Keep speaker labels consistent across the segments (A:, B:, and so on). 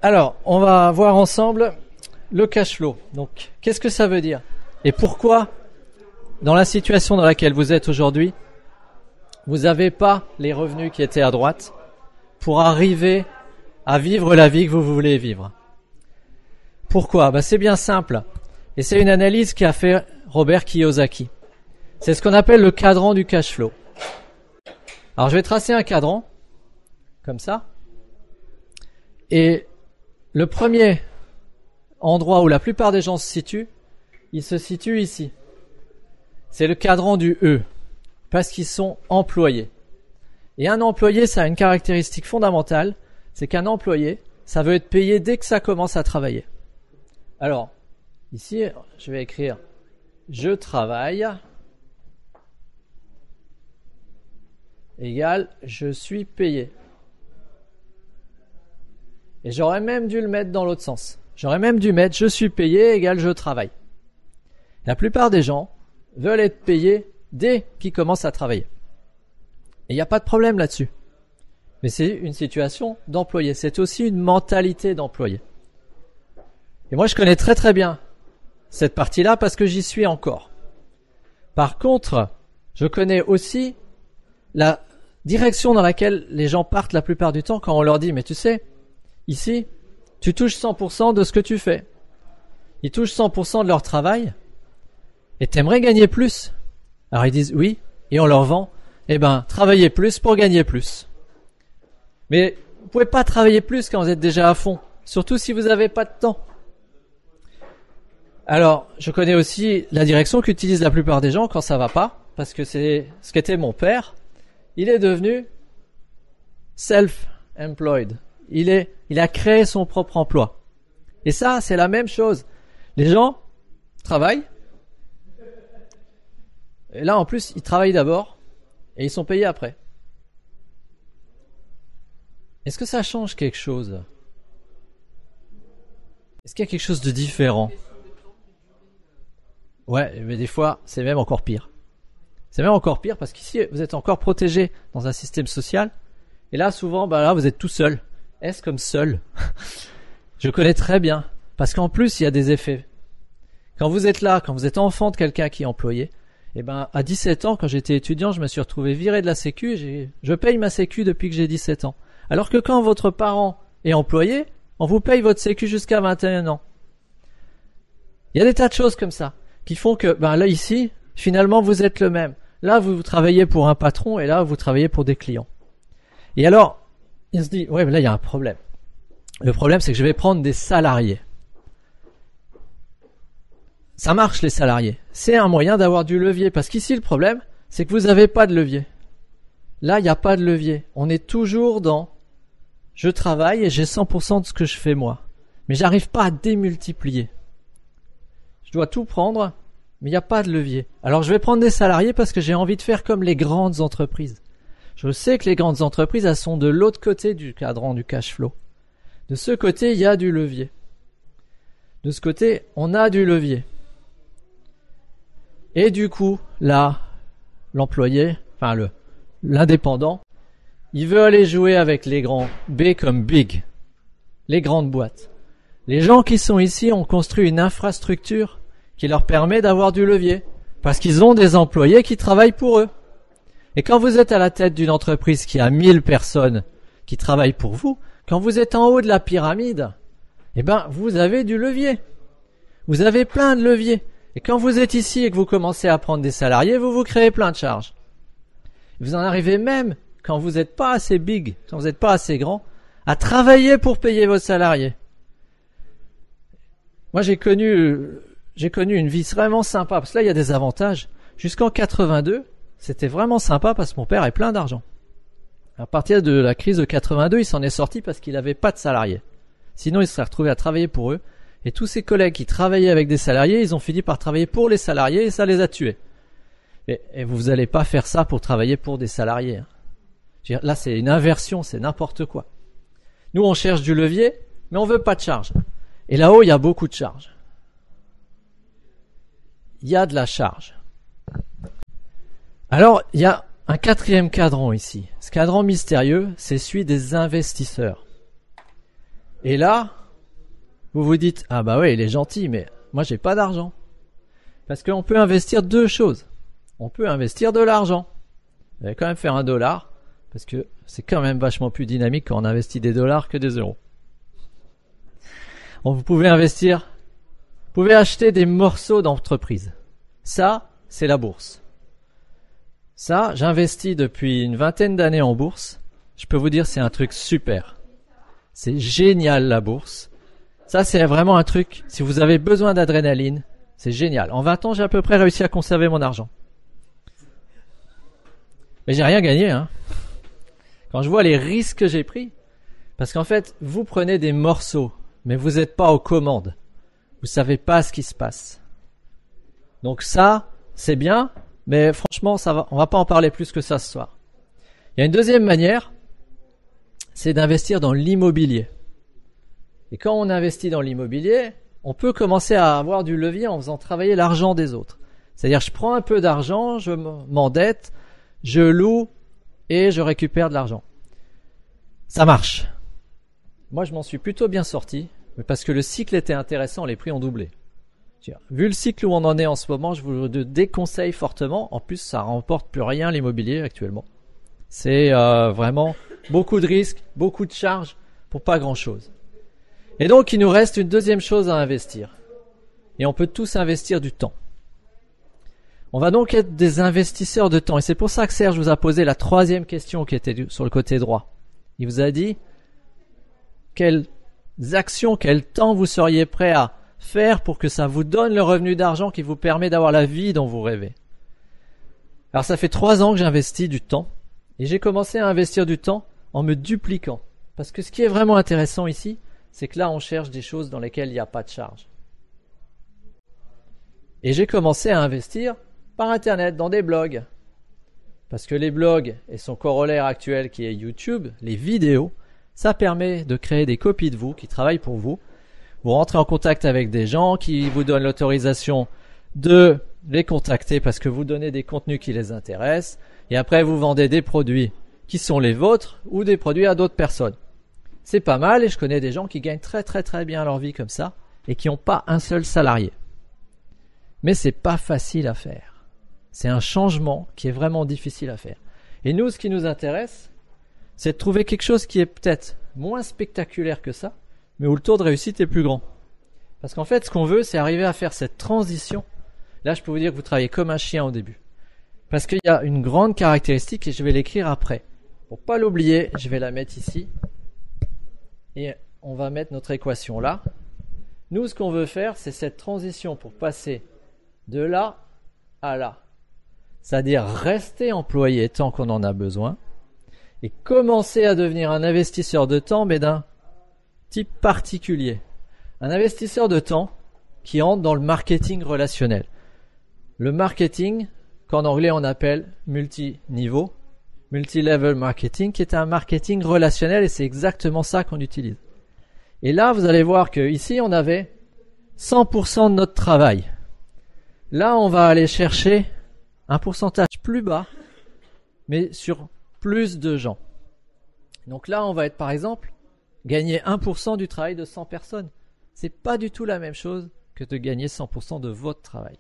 A: Alors, on va voir ensemble le cash flow. Donc, qu'est-ce que ça veut dire? Et pourquoi, dans la situation dans laquelle vous êtes aujourd'hui, vous n'avez pas les revenus qui étaient à droite pour arriver à vivre la vie que vous voulez vivre? Pourquoi? C'est bien simple. Et c'est une analyse qu'a fait Robert Kiyosaki. C'est ce qu'on appelle le cadran du cash flow. Alors, je vais tracer un cadran, comme ça. Et le premier endroit où la plupart des gens se situent, il se situe ici. C'est le cadran du E, parce qu'ils sont employés. Et un employé, ça a une caractéristique fondamentale, c'est qu'un employé, ça veut être payé dès que ça commence à travailler. Alors, ici, je vais écrire « Je travaille » égale « Je suis payé ». Et j'aurais même dû le mettre dans l'autre sens. J'aurais même dû mettre « Je suis payé » égale « Je travaille ». La plupart des gens veulent être payés dès qu'ils commencent à travailler. Et il n'y a pas de problème là-dessus. Mais c'est une situation d'employé. C'est aussi une mentalité d'employé. Et moi, je connais très très bien cette partie-là parce que j'y suis encore. Par contre, je connais aussi la direction dans laquelle les gens partent la plupart du temps quand on leur dit « Mais tu sais, ici, tu touches 100% de ce que tu fais. Ils touchent 100% de leur travail et t'aimerais gagner plus. » Alors ils disent « Oui » et on leur vend « travaillez plus pour gagner plus. » Mais vous pouvez pas travailler plus quand vous êtes déjà à fond, surtout si vous n'avez pas de temps. Alors, je connais aussi la direction qu'utilisent la plupart des gens quand ça va pas, parce que c'est ce qu'était mon père. Il est devenu self-employed. Il a créé son propre emploi. Et ça, c'est la même chose. Les gens travaillent. Et là, en plus, ils travaillent d'abord et ils sont payés après. Est-ce que ça change quelque chose? Est-ce qu'il y a quelque chose de différent? Ouais, mais des fois, c'est même encore pire. C'est même encore pire parce qu'ici, vous êtes encore protégé dans un système social. Et là, souvent, là, vous êtes tout seul. Est-ce comme seul? Je connais très bien. Parce qu'en plus, il y a des effets. Quand vous êtes là, quand vous êtes enfant de quelqu'un qui est employé, à 17 ans, quand j'étais étudiant, je me suis retrouvé viré de la sécu. Je paye ma sécu depuis que j'ai 17 ans. Alors que quand votre parent est employé, on vous paye votre sécu jusqu'à 21 ans. Il y a des tas de choses comme ça qui font que, là, ici, finalement, vous êtes le même. Là, vous travaillez pour un patron et là, vous travaillez pour des clients. Et alors, il se dit, ouais, mais là, il y a un problème. Le problème, c'est que je vais prendre des salariés. Ça marche, les salariés. C'est un moyen d'avoir du levier. Parce qu'ici, le problème, c'est que vous n'avez pas de levier. Là, il n'y a pas de levier. On est toujours dans « je travaille et j'ai 100% de ce que je fais moi ». Mais j'arrive pas à démultiplier. Je dois tout prendre, mais il n'y a pas de levier. Alors, je vais prendre des salariés parce que j'ai envie de faire comme les grandes entreprises. Je sais que les grandes entreprises, elles sont de l'autre côté du cadran du cash flow. De ce côté, il y a du levier. De ce côté, on a du levier. Et du coup, là, l'employé, l'indépendant, il veut aller jouer avec les grands, B comme big, les grandes boîtes. Les gens qui sont ici ont construit une infrastructure qui leur permet d'avoir du levier, parce qu'ils ont des employés qui travaillent pour eux. Et quand vous êtes à la tête d'une entreprise qui a 1000 personnes qui travaillent pour vous, quand vous êtes en haut de la pyramide, vous avez du levier. Vous avez plein de leviers. Et quand vous êtes ici et que vous commencez à prendre des salariés, vous créez plein de charges. Vous en arrivez même, quand vous n'êtes pas assez big, quand vous n'êtes pas assez grand, à travailler pour payer vos salariés. Moi, j'ai connu une vie vraiment sympa, parce que là, il y a des avantages. Jusqu'en 82, c'était vraiment sympa parce que mon père avait plein d'argent. À partir de la crise de 82, il s'en est sorti parce qu'il n'avait pas de salariés. Sinon, il se serait retrouvé à travailler pour eux. Et tous ses collègues qui travaillaient avec des salariés, ils ont fini par travailler pour les salariés et ça les a tués. Et vous n'allez pas faire ça pour travailler pour des salariés. Là, c'est une inversion, c'est n'importe quoi. Nous, on cherche du levier, mais on veut pas de charge. Et là-haut, il y a beaucoup de charges. Il y a de la charge. Alors, il y a un quatrième cadran ici. Ce cadran mystérieux, c'est celui des investisseurs. Et là, vous vous dites, ah bah ouais, il est gentil, mais moi j'ai pas d'argent. Parce qu'on peut investir deux choses. On peut investir de l'argent. Vous allez quand même faire $1, parce que c'est quand même vachement plus dynamique quand on investit des dollars que des euros. Vous pouvez investir, vous pouvez acheter des morceaux d'entreprise. Ça, c'est la bourse. Ça, j'investis depuis une vingtaine d'années en bourse. Je peux vous dire, c'est un truc super. C'est génial la bourse. Ça, c'est vraiment un truc, si vous avez besoin d'adrénaline, c'est génial. En 20 ans, j'ai à peu près réussi à conserver mon argent. Mais j'ai rien gagné, hein. Quand je vois les risques que j'ai pris, parce qu'en fait, vous prenez des morceaux, mais vous n'êtes pas aux commandes. Vous savez pas ce qui se passe. Donc ça, c'est bien, mais franchement, on va pas en parler plus que ça ce soir. Il y a une deuxième manière, c'est d'investir dans l'immobilier. Et quand on investit dans l'immobilier, on peut commencer à avoir du levier en faisant travailler l'argent des autres. C'est-à-dire, je prends un peu d'argent, je m'endette, je loue et je récupère de l'argent. Ça marche. Moi, je m'en suis plutôt bien sorti, mais parce que le cycle était intéressant, les prix ont doublé. Vu le cycle où on en est en ce moment, je vous le déconseille fortement. En plus, ça remporte plus rien l'immobilier actuellement. C'est vraiment beaucoup de risques, beaucoup de charges pour pas grand-chose. Et donc, il nous reste une deuxième chose à investir. Et on peut tous investir du temps. On va donc être des investisseurs de temps. Et c'est pour ça que Serge vous a posé la troisième question qui était sur le côté droit. Il vous a dit quelles actions, quel temps vous seriez prêt à faire pour que ça vous donne le revenu d'argent qui vous permet d'avoir la vie dont vous rêvez. Alors ça fait 3 ans que j'investis du temps. Et j'ai commencé à investir du temps en me dupliquant. Parce que ce qui est vraiment intéressant ici, c'est que là on cherche des choses dans lesquelles il n'y a pas de charge. Et j'ai commencé à investir par Internet, dans des blogs. Parce que les blogs et son corollaire actuel qui est YouTube, les vidéos, ça permet de créer des copies de vous qui travaillent pour vous. Vous rentrez en contact avec des gens qui vous donnent l'autorisation de les contacter parce que vous donnez des contenus qui les intéressent. Et après, vous vendez des produits qui sont les vôtres ou des produits à d'autres personnes. C'est pas mal et je connais des gens qui gagnent très très très bien leur vie comme ça et qui n'ont pas un seul salarié. Mais c'est pas facile à faire. C'est un changement qui est vraiment difficile à faire. Et nous, ce qui nous intéresse, c'est de trouver quelque chose qui est peut-être moins spectaculaire que ça, mais où le taux de réussite est plus grand. Parce qu'en fait, ce qu'on veut, c'est arriver à faire cette transition. Là, je peux vous dire que vous travaillez comme un chien au début. Parce qu'il y a une grande caractéristique et je vais l'écrire après. Pour pas l'oublier, je vais la mettre ici. Et on va mettre notre équation là. Nous, ce qu'on veut faire, c'est cette transition pour passer de là à là. C'est-à-dire rester employé tant qu'on en a besoin et commencer à devenir un investisseur de temps, mais d'un type particulier. Un investisseur de temps qui entre dans le marketing relationnel. Le marketing, qu'en anglais on appelle multi-niveau, multi-level marketing, qui est un marketing relationnel et c'est exactement ça qu'on utilise. Et là, vous allez voir que ici on avait 100% de notre travail. Là, on va aller chercher un pourcentage plus bas, mais sur plus de gens. Donc là, on va être par exemple gagner 1% du travail de 100 personnes. C'est pas du tout la même chose que de gagner 100% de votre travail.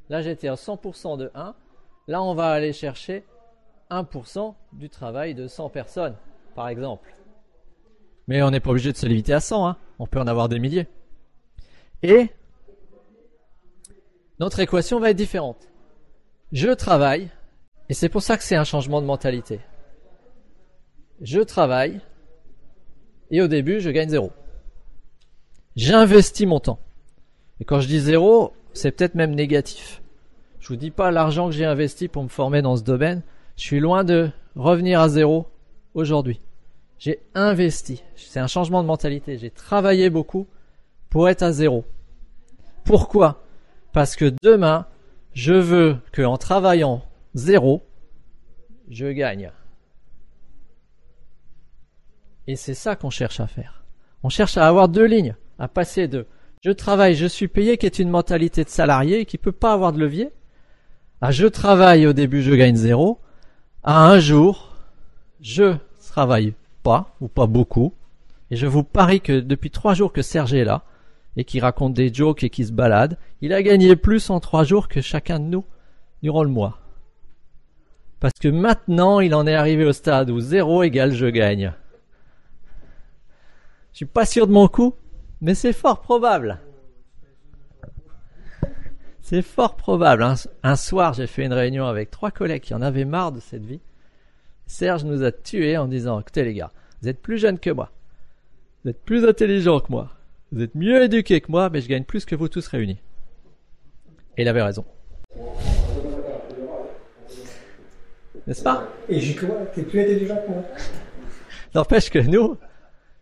A: Là, j'étais à 100% de 1. Là, on va aller chercher 1% du travail de 100 personnes, par exemple. Mais on n'est pas obligé de se limiter à 100, hein. On peut en avoir des milliers. Et notre équation va être différente. Je travaille, et c'est pour ça que c'est un changement de mentalité. Je travaille, et au début, je gagne 0. J'investis mon temps. Et quand je dis 0, c'est peut-être même négatif. Je vous dis pas l'argent que j'ai investi pour me former dans ce domaine. Je suis loin de revenir à 0 aujourd'hui. J'ai investi. C'est un changement de mentalité. J'ai travaillé beaucoup pour être à 0. Pourquoi ? Parce que demain, je veux qu'en travaillant 0, je gagne. Et c'est ça qu'on cherche à faire. On cherche à avoir 2 lignes, à passer de je travaille, je suis payé, qui est une mentalité de salarié qui peut pas avoir de levier, à je travaille, au début je gagne 0, à un jour, je travaille pas, ou pas beaucoup, Et je vous parie que depuis 3 jours que Serge est là, et qui raconte des jokes et qui se balade, il a gagné plus en 3 jours que chacun de nous durant le mois. Parce que maintenant, il en est arrivé au stade où 0 égale je gagne. Je suis pas sûr de mon coup, mais c'est fort probable. C'est fort probable. Un soir, j'ai fait une réunion avec 3 collègues qui en avaient marre de cette vie. Serge nous a tués en disant, écoutez les gars, vous êtes plus jeunes que moi. Vous êtes plus intelligents que moi. Vous êtes mieux éduqués que moi, mais je gagne plus que vous tous réunis. Et il avait raison. N'est-ce pas?
B: Et j'y crois, t'es plus intelligent que moi.
A: N'empêche que nous,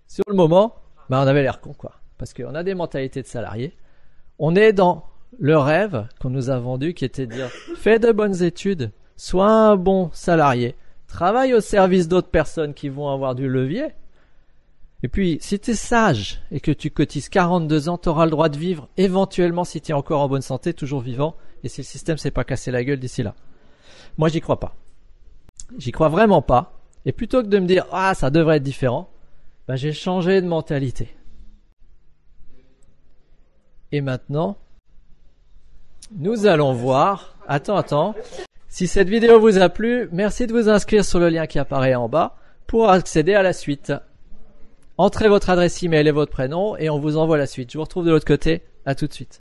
A: sur le moment, on avait l'air con, quoi. Parce qu'on a des mentalités de salariés. On est dans le rêve qu'on nous a vendu, qui était de dire, fais de bonnes études, sois un bon salarié, travaille au service d'autres personnes qui vont avoir du levier. Et puis, si tu es sage et que tu cotises 42 ans, tu auras le droit de vivre éventuellement si tu es encore en bonne santé, toujours vivant, et si le système s'est pas cassé la gueule d'ici là. Moi, j'y crois pas. J'y crois vraiment pas. Et plutôt que de me dire « Ah, ça devrait être différent », j'ai changé de mentalité. Et maintenant, nous allons voir... Attends. Si cette vidéo vous a plu, merci de vous inscrire sur le lien qui apparaît en bas pour accéder à la suite. Entrez votre adresse email et votre prénom et on vous envoie la suite. Je vous retrouve de l'autre côté. À tout de suite.